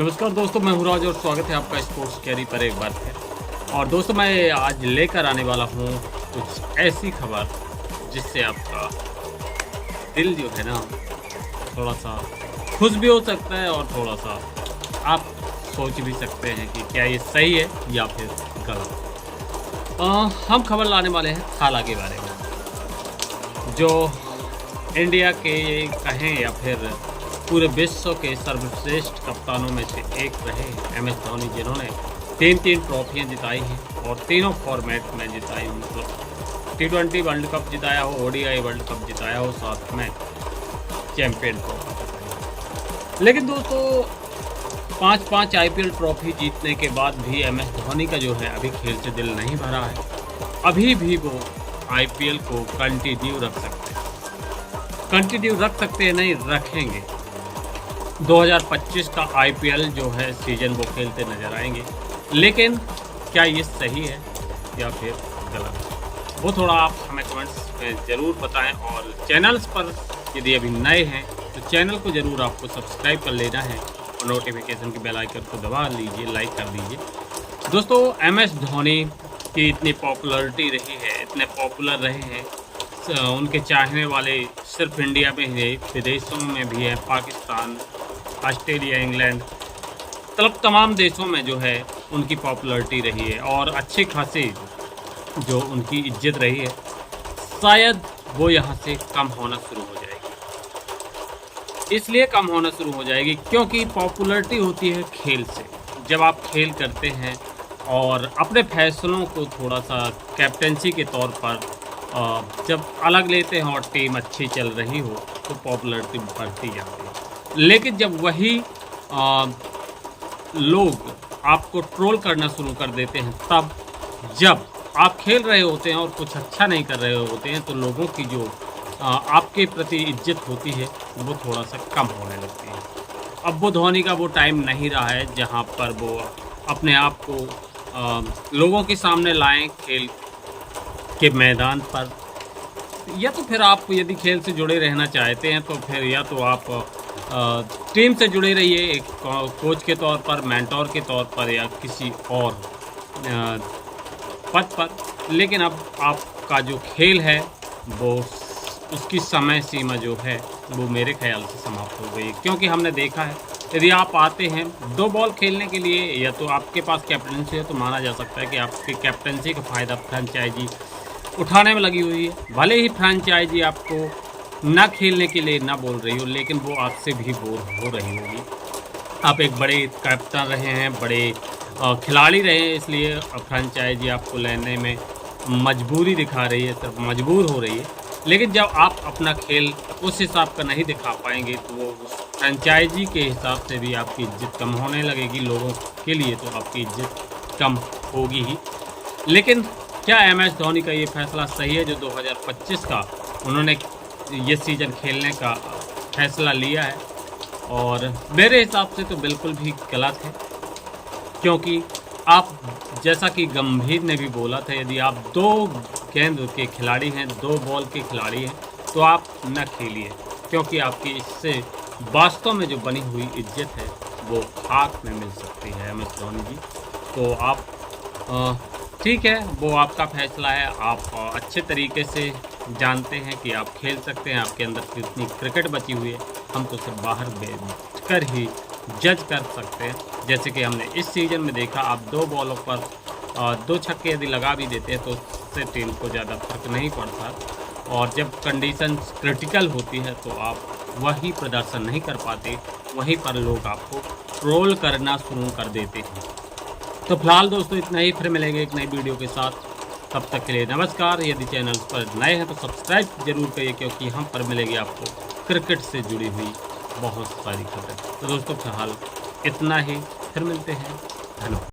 नमस्कार दोस्तों, मैं हूं राज और स्वागत है आपका स्पोर्ट्स कैरी पर एक बार फिर। और दोस्तों, मैं आज लेकर आने वाला हूं कुछ ऐसी खबर जिससे आपका दिल जो है ना थोड़ा सा खुश भी हो सकता है और थोड़ा सा आप सोच भी सकते हैं कि क्या ये सही है या फिर गलत। हम खबर लाने वाले हैं थाला के बारे में, जो इंडिया के कहें या फिर पूरे विश्व के सर्वश्रेष्ठ कप्तानों में से एक रहे हैं MS धोनी, जिन्होंने तीन ट्रॉफियाँ जिताई हैं और तीनों फॉर्मेट में जिताई। मतलब T20 वर्ल्ड कप जिताया हो, ODI वर्ल्ड कप जिताया हो, साथ में चैंपियन ट्रॉफी। लेकिन दोस्तों, 5 IPL ट्रॉफी जीतने के बाद भी MS धोनी का जो है अभी खेल से दिल नहीं भरा है। अभी भी वो IPL को कंटिन्यू रख सकते हैं, नहीं रखेंगे। 2025 का IPL जो है सीजन वो खेलते नजर आएंगे। लेकिन क्या ये सही है या फिर गलत, वो थोड़ा आप हमें कमेंट्स में ज़रूर बताएं। और चैनल्स पर यदि अभी नए हैं तो चैनल को ज़रूर आपको सब्सक्राइब कर लेना है और नोटिफिकेशन की बेल आइकन को दबा लीजिए, लाइक कर दीजिए। दोस्तों, MS धोनी की इतनी पॉपुलरिटी रही है, इतने पॉपुलर रहे हैं, उनके चाहने वाले सिर्फ इंडिया में ही, विदेशों में भी है, पाकिस्तान, ऑस्ट्रेलिया, इंग्लैंड, मतलब तमाम देशों में जो है उनकी पॉपुलरिटी रही है और अच्छी खासी जो उनकी इज्जत रही है, शायद वो यहाँ से कम होना शुरू हो जाएगी। इसलिए कम होना शुरू हो जाएगी क्योंकि पॉपुलरिटी होती है खेल से। जब आप खेल करते हैं और अपने फैसलों को थोड़ा सा कैप्टेंसी के तौर पर जब अलग लेते हैं और टीम अच्छी चल रही हो तो पॉपुलरिटी बढ़ती जाती है। लेकिन जब वही लोग आपको ट्रोल करना शुरू कर देते हैं, तब जब आप खेल रहे होते हैं और कुछ अच्छा नहीं कर रहे होते हैं, तो लोगों की जो आपके प्रति इज्जत होती है वो थोड़ा सा कम होने लगती है। अब वो धोनी का वो टाइम नहीं रहा है जहां पर वो अपने आप को लोगों के सामने लाएं खेल के मैदान पर। या तो फिर आप यदि खेल से जुड़े रहना चाहते हैं तो फिर या तो आप टीम से जुड़े रहिए, एक कोच के तौर पर, मेंटोर के तौर पर या किसी और पद पर। लेकिन अब आपका जो खेल है वो उसकी समय सीमा जो है वो मेरे ख्याल से समाप्त हो गई। क्योंकि हमने देखा है, यदि आप आते हैं 2 बॉल खेलने के लिए या तो आपके पास कैप्टनसी है तो माना जा सकता है कि आपकी कैप्टनसी का फ़ायदा फ्रेंचाइजी उठाने में लगी हुई है। भले ही फ्रेंचाइजी आपको ना खेलने के लिए ना बोल रही हो, लेकिन वो आपसे भी बोर हो रही होगी। आप एक बड़े कैप्टन रहे हैं, बड़े खिलाड़ी रहे हैं, इसलिए फ्रेंचाइजी आपको लेने में मजबूरी दिखा रही है, सिर्फ मजबूर हो रही है। लेकिन जब आप अपना खेल उस हिसाब का नहीं दिखा पाएंगे तो वो फ्रेंचाइजी के हिसाब से भी आपकी इज्जत कम होने लगेगी। लोगों के लिए तो आपकी इज्जत कम होगी ही। लेकिन क्या MS धोनी का ये फैसला सही है जो 2025 का उन्होंने ये सीज़न खेलने का फैसला लिया है? और मेरे हिसाब से तो बिल्कुल भी गलत है। क्योंकि आप, जैसा कि गंभीर ने भी बोला था, यदि आप 2 गेंद के खिलाड़ी हैं, 2 बॉल के खिलाड़ी हैं, तो आप न खेलिए। क्योंकि आपकी इससे वास्तव में जो बनी हुई इज्जत है वो खाक में मिल सकती है MS धोनी जी। तो आप ठीक है, वो आपका फैसला है। आप अच्छे तरीके से जानते हैं कि आप खेल सकते हैं, आपके अंदर कितनी क्रिकेट बची हुई है। हम तो सिर्फ बाहर बैठ कर ही जज कर सकते हैं। जैसे कि हमने इस सीज़न में देखा, आप 2 बॉलों पर 2 छक्के यदि लगा भी देते हैं तो उससे टीम को ज़्यादा फर्क नहीं पड़ता। और जब कंडीशन क्रिटिकल होती है तो आप वही प्रदर्शन नहीं कर पाते, वहीं पर लोग आपको ट्रोल करना शुरू कर देते हैं। तो फिलहाल दोस्तों इतना ही, फिर मिलेंगे एक नई वीडियो के साथ। तब तक के लिए नमस्कार। यदि चैनल पर नए हैं तो सब्सक्राइब जरूर करिए, क्योंकि यहाँ पर मिलेगी आपको क्रिकेट से जुड़ी हुई बहुत सारी खबरें। तो दोस्तों फिलहाल इतना ही, फिर मिलते हैं। धन्यवाद।